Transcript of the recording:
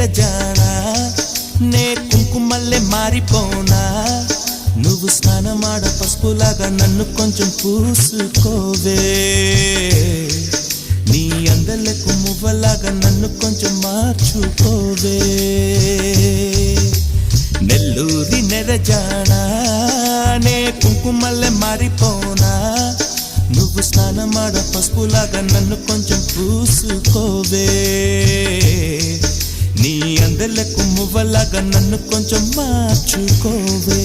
నెరజానా నే కుంకుమల్లే మారిపోనా నువ్వు స్నానమాడ పసుపులాగా నన్ను కొంచెం పూసుకోవే నీ అందలకు మువ్వలాగా నన్ను కొంచెం మార్చుకోవే నెల్లూరి నెరజానా నే కుంకుమల్లే మారిపోనా నువ్వు స్నానమాడ పసుపులాగా నన్ను కొంచెం పూసుకోవే నీ అందలకు మువ్వలాగా నన్ను కొంచెం మార్చుకోవే